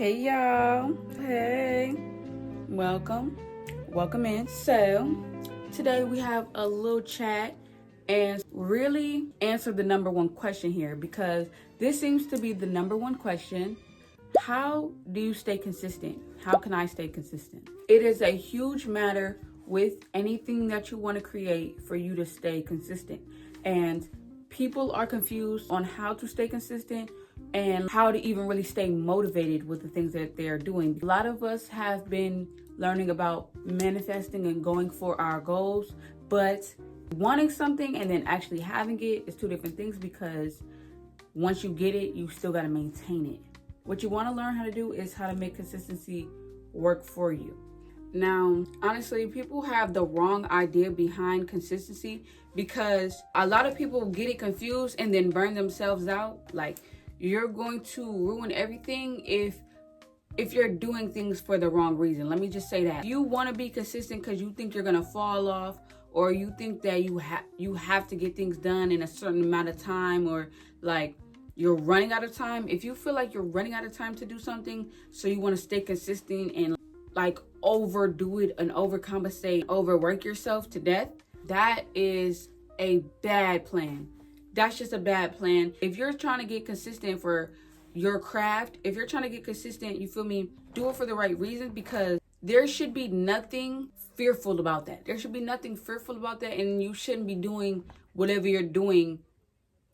Hey y'all. Hey. Welcome. Welcome in. So, today we have a little chat and really answer the number one question here because this seems to be the number one question. How do you stay consistent? How can I stay consistent? It is a huge matter with anything that you want to create for you to stay consistent. And people are confused on how to stay consistent and how to even really stay motivated with the things that they're doing. A lot of us have been learning about manifesting and going for our goals, but wanting something and then actually having it is two different things because once you get it, you still got to maintain it. What you want to learn how to do is how to make consistency work for you. Now, honestly, people have the wrong idea behind consistency because a lot of people get it confused and then burn themselves out. Like, you're going to ruin everything if you're doing things for the wrong reason. Let me just say that. You want to be consistent because you think you're going to fall off, or you think that you have to get things done in a certain amount of time, or like you're running out of time. If you feel like you're running out of time to do something, so you want to stay consistent and like overdo it and overcompensate, overwork yourself to death, that is a bad plan. That's just a bad plan. If you're trying to get consistent for your craft, if you're trying to get consistent, you feel me, do it for the right reasons, because there should be nothing fearful about that. There should be nothing fearful about that, and you shouldn't be doing whatever you're doing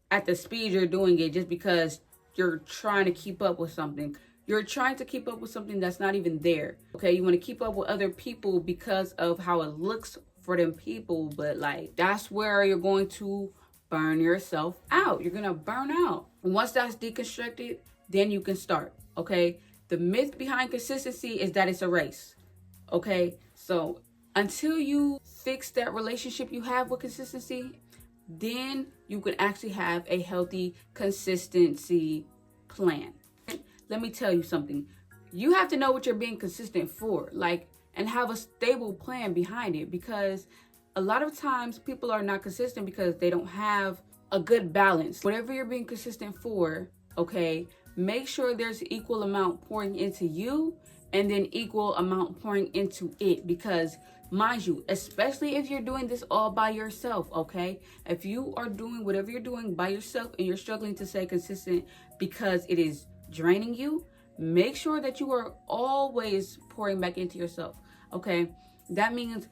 at the speed you're doing it just because you're trying to keep up with something. You're trying to keep up with something that's not even there. Okay, you want to keep up with other people because of how it looks for them people, but like that's where you're going to burn yourself out. You're gonna burn out. And once that's deconstructed, then you can start. Okay, the myth behind consistency is that it's a race. Okay, so until you fix that relationship you have with consistency, then you can actually have a healthy consistency plan. Let me tell you something. You have to know what you're being consistent for, like, and have a stable plan behind it, because a lot of times people are not consistent because they don't have a good balance. Whatever you're being consistent for, okay, make sure there's equal amount pouring into you and then equal amount pouring into it, because mind you, especially if you're doing this all by yourself, okay? If you are doing whatever you're doing by yourself and you're struggling to stay consistent because it is draining you, make sure that you are always pouring back into yourself, okay? That means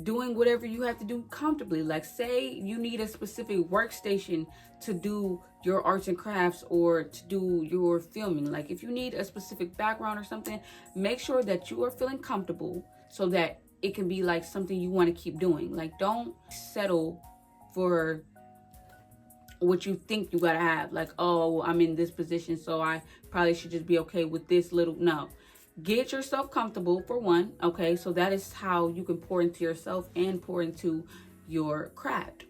doing whatever you have to do comfortably. Like, say you need a specific workstation to do your arts and crafts or to do your filming. Like, if you need a specific background or something, make sure that you are feeling comfortable so that it can be like something you want to keep doing. Like, don't settle for what you think you gotta have. Like, oh, I'm in this position, so I probably should just be okay with this little. No. Get yourself comfortable, for one, okay? So that is how you can pour into yourself and pour into your craft.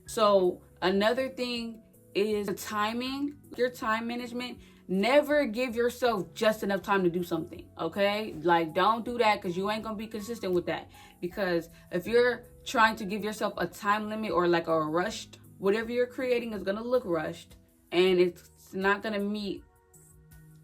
So another thing is timing, your time management. Never give yourself just enough time to do something, okay? Like, don't do that, because you ain't gonna be consistent with that. Because if you're trying to give yourself a time limit or like a rushed, whatever you're creating is gonna look rushed and it's not gonna meet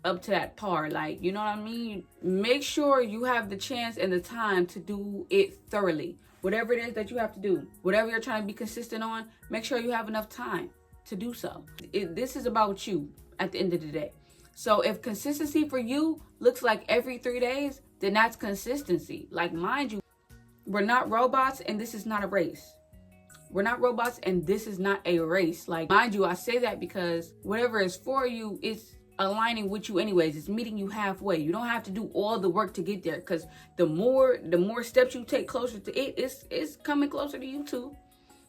up to that par. Like, you know what I mean? Make sure you have the chance and the time to do it thoroughly. Whatever it is that you have to do, whatever you're trying to be consistent on, make sure you have enough time to do so. This is about you at the end of the day. So if consistency for you looks like every 3 days, then that's consistency. Like, mind you, we're not robots and this is not a race. We're not robots and this is not a race. Like, mind you, I say that because whatever is for you, it's aligning with you anyways. It's meeting you halfway. You don't have to do all the work to get there, because the more steps you take closer to it, it's coming closer to you too.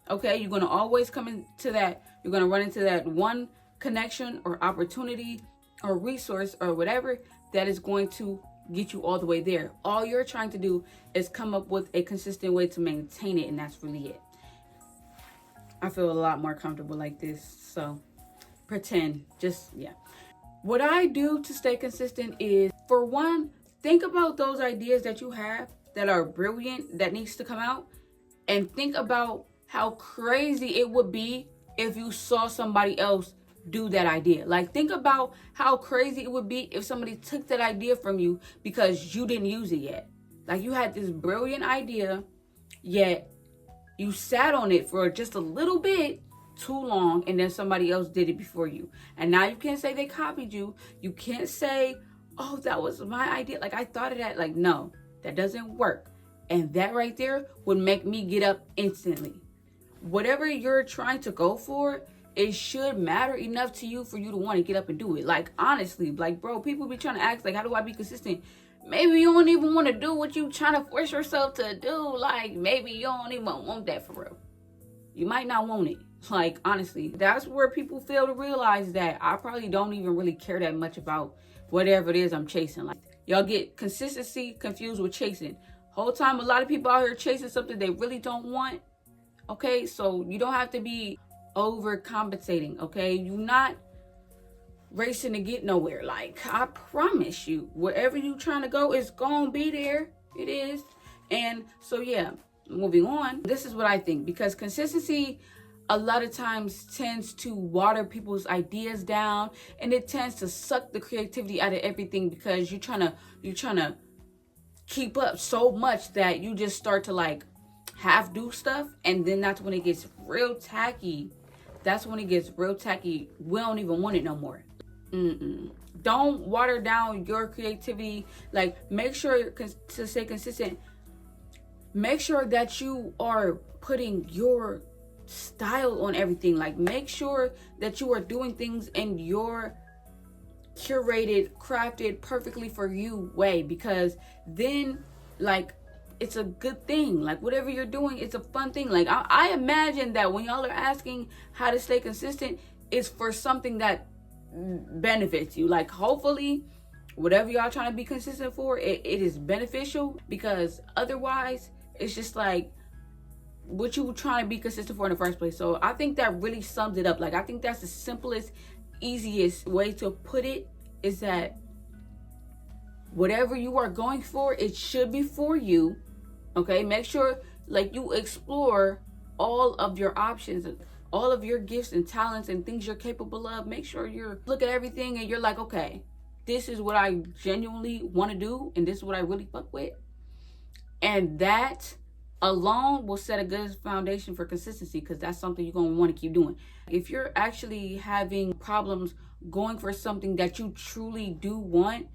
Okay, you're gonna always come into that. You're gonna run into that one connection or opportunity or resource or whatever that is going to get you all the way there. All you're trying to do is come up with a consistent way to maintain it, and that's really it. I feel a lot more comfortable like this. So pretend, yeah. What I do to stay consistent is, for one, think about those ideas that you have that are brilliant, that needs to come out, and think about how crazy it would be if you saw somebody else do that idea. Like, think about how crazy it would be if somebody took that idea from you because you didn't use it yet. Like, you had this brilliant idea, yet you sat on it for just a little bit too long, and then somebody else did it before you. And now you can't say they copied you. You can't say, oh, that was my idea. Like, I thought of that. Like, no, that doesn't work. And that right there would make me get up instantly. Whatever you're trying to go for, it should matter enough to you for you to want to get up and do it. Like, honestly, like, bro, people be trying to ask, like, how do I be consistent? Maybe you don't even want to do what you trying to force yourself to do. Like, maybe you don't even want that for real. You might not want it. Like, honestly, that's where people fail to realize that I probably don't even really care that much about whatever it is I'm chasing. Like, y'all get consistency confused with chasing. Whole time, a lot of people out here chasing something they really don't want. Okay, so you don't have to be overcompensating. Okay, you're not racing to get nowhere. Like, I promise you, wherever you trying to go, it's gonna be there. It is. And so, yeah, moving on, this is what I think, because consistency a lot of times tends to water people's ideas down, and it tends to suck the creativity out of everything, because you're trying to keep up so much that you just start to like half do stuff, and then that's when it gets real tacky. That's when it gets real tacky. We don't even want it no more. Don't water down your creativity. Like, make sure to stay consistent. Make sure that you are putting your style on everything. Like, make sure that you are doing things in your curated, crafted, perfectly for you way, because then, like, it's a good thing. Like, whatever you're doing, it's a fun thing. Like, I imagine that when y'all are asking how to stay consistent, it's for something that benefits you. Like, hopefully whatever y'all trying to be consistent for, it is beneficial, because otherwise it's just like, what you were trying to be consistent for in the first place. So I think that really sums it up. Like, I think that's the simplest, easiest way to put it, is that whatever you are going for, it should be for you. Okay, make sure like you explore all of your options, all of your gifts and talents and things you're capable of. Make sure you look at everything and you're like, okay, this is what I genuinely want to do, and this is what I really fuck with. And that alone will set a good foundation for consistency, because that's something you're going to want to keep doing. If you're actually having problems going for something that you truly do want,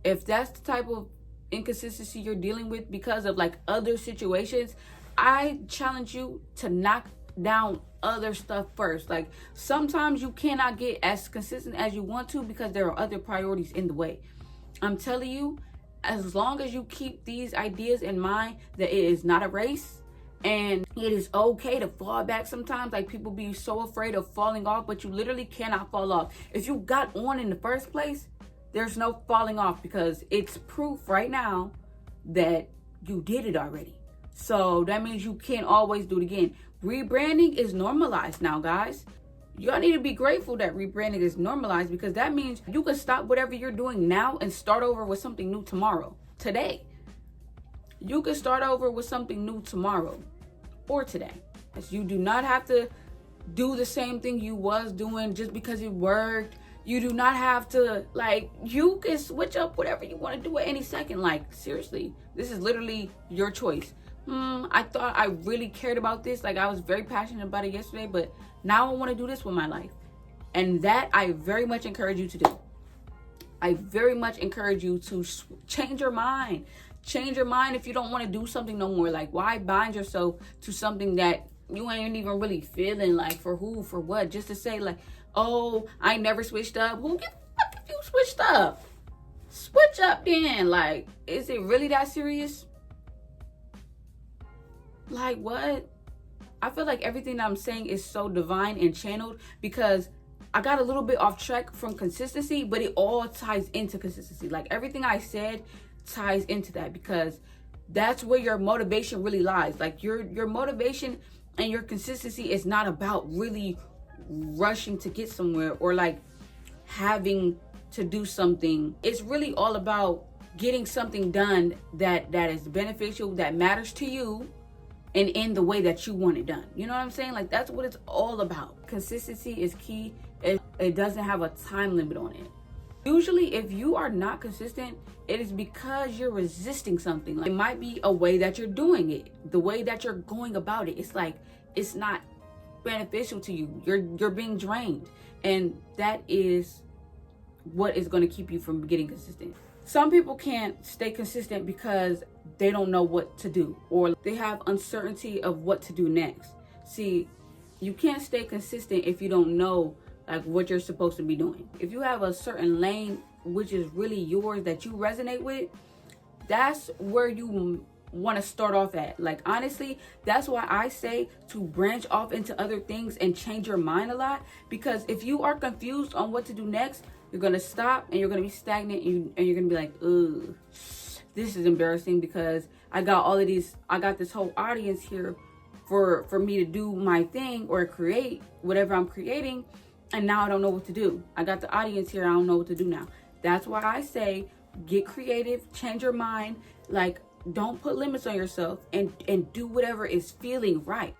if that's the type of inconsistency you're dealing with because of like other situations, I challenge you to knock down other stuff first. Like, sometimes you cannot get as consistent as you want to because there are other priorities in the way. I'm telling you, as long as you keep these ideas in mind, that it is not a race, and it is okay to fall back sometimes. Like, people be so afraid of falling off, but you literally cannot fall off. If you got on in the first place, there's no falling off, because it's proof right now that you did it already. So that means you can't always do it again. Rebranding is normalized now, guys. Y'all need to be grateful that rebranding is normalized, because that means you can stop whatever you're doing now and start over with something new tomorrow. Today. You can start over with something new tomorrow or today. As you do not have to do the same thing you was doing just because it worked. You do not have to, like, you can switch up whatever you want to do at any second. Like, seriously, this is literally your choice. I thought I really cared about this. Like, I was very passionate about it yesterday, but now I want to do this with my life. And that I very much encourage you to do. I very much encourage you to change your mind. Change your mind if you don't want to do something no more. Like, why bind yourself to something that you ain't even really feeling? Like, for who, for what? Just to say, like, oh, I never switched up. Who gives a fuck if you switched up? Switch up then. Like, is it really that serious? Like, what? I feel like everything that I'm saying is so divine and channeled, because I got a little bit off track from consistency, but it all ties into consistency. Like, everything I said ties into that, because that's where your motivation really lies. Like, your motivation and your consistency is not about really rushing to get somewhere or like having to do something. It's really all about getting something done that is beneficial, that matters to you, and in the way that you want it done. You know what I'm saying? Like, that's what it's all about. Consistency is key. It doesn't have a time limit on it. Usually, if you are not consistent, it is because you're resisting something. Like, it might be a way that you're doing it, the way that you're going about it. It's like it's not beneficial to you. You're being drained, and that is what is going to keep you from getting consistent. Some people can't stay consistent because they don't know what to do, or they have uncertainty of what to do next. See, you can't stay consistent if you don't know like what you're supposed to be doing. If you have a certain lane which is really yours that you resonate with, that's where you want to start off at. Like, honestly, that's why I say to branch off into other things and change your mind a lot, because if you are confused on what to do next, you're gonna stop and you're gonna be stagnant, and you're gonna be like, ugh, this is embarrassing because I got this whole audience here for me to do my thing or create whatever I'm creating, and now I don't know what to do. I got the audience here, I don't know what to do now. That's why I say get creative, change your mind. Like, don't put limits on yourself, and do whatever is feeling right.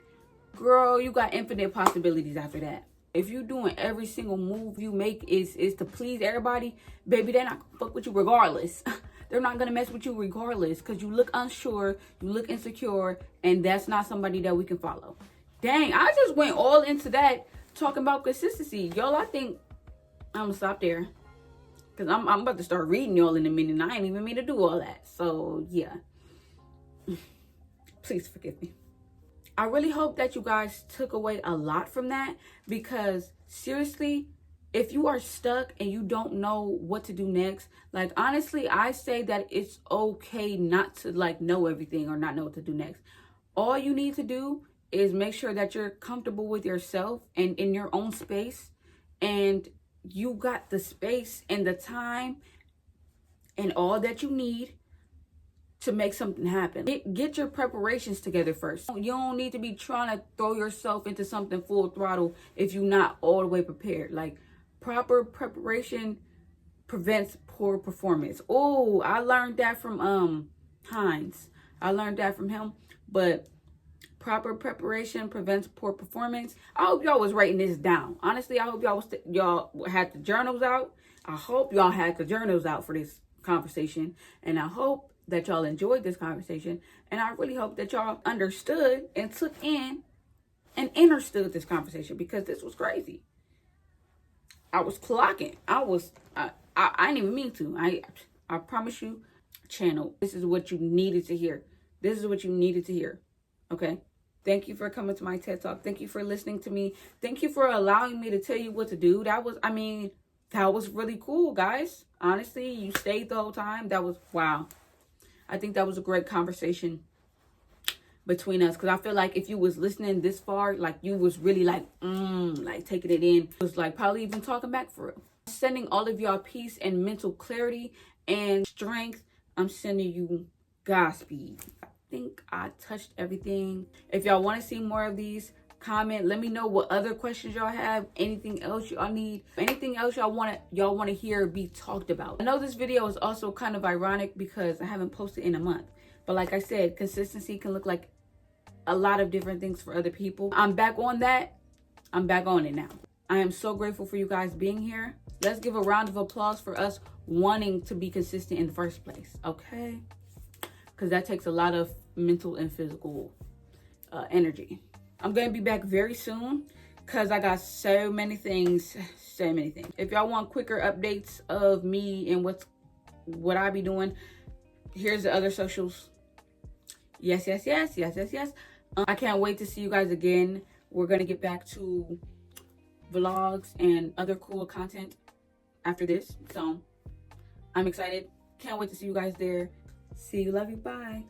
Girl, you got infinite possibilities after that. If you doing every single move you make is to please everybody, baby, they're not gonna fuck with you regardless. They're not gonna mess with you regardless, because you look unsure, you look insecure, and that's not somebody that we can follow. Dang, I just went all into that talking about consistency. Y'all, I think I'm gonna stop there, because I'm about to start reading y'all in a minute, and I ain't even mean to do all that. So yeah, please forgive me. I really hope that you guys took away a lot from that, because seriously, if you are stuck and you don't know what to do next, like, honestly, I say that it's okay not to like know everything or not know what to do next. All you need to do is make sure that you're comfortable with yourself and in your own space, and you got the space and the time and all that you need to make something happen. Get your preparations together first. You don't need to be trying to throw yourself into something full throttle if you're not all the way prepared. Like, proper preparation prevents poor performance. Oh, I learned that from Hines. I learned that from him. But proper preparation prevents poor performance. I hope y'all was writing this down. Honestly, I hope y'all had the journals out. I hope y'all had the journals out for this conversation, and I hope that y'all enjoyed this conversation, and I really hope that y'all understood and took in and understood this conversation, because this was crazy. I was clocking. I didn't even mean to. I promise you, channel, this is what you needed to hear. This is what you needed to hear. Okay? Thank you for coming to my TED Talk. Thank you for listening to me. Thank you for allowing me to tell you what to do. That was really cool, guys. Honestly, you stayed the whole time. That was, wow. I think that was a great conversation between us, because I feel like if you was listening this far, like, you was really like taking it in. It was like probably even talking back for real. Sending all of y'all peace and mental clarity and strength. I'm sending you Godspeed. I think I touched everything. If y'all want to see more of these, comment. Let me know what other questions y'all have. Anything else y'all need. Anything else y'all want to hear be talked about. I know this video is also kind of ironic because I haven't posted in a month. But like I said, consistency can look like a lot of different things for other people. I'm back on that. I'm back on it now. I am so grateful for you guys being here. Let's give a round of applause for us wanting to be consistent in the first place. Okay? Because that takes a lot of mental and physical energy. I'm going to be back very soon because I got so many things. If y'all want quicker updates of me and what I be doing, here's the other socials. Yes. I can't wait to see you guys again. We're going to get back to vlogs and other cool content after this. So I'm excited. Can't wait to see you guys there. See you. Love you. Bye.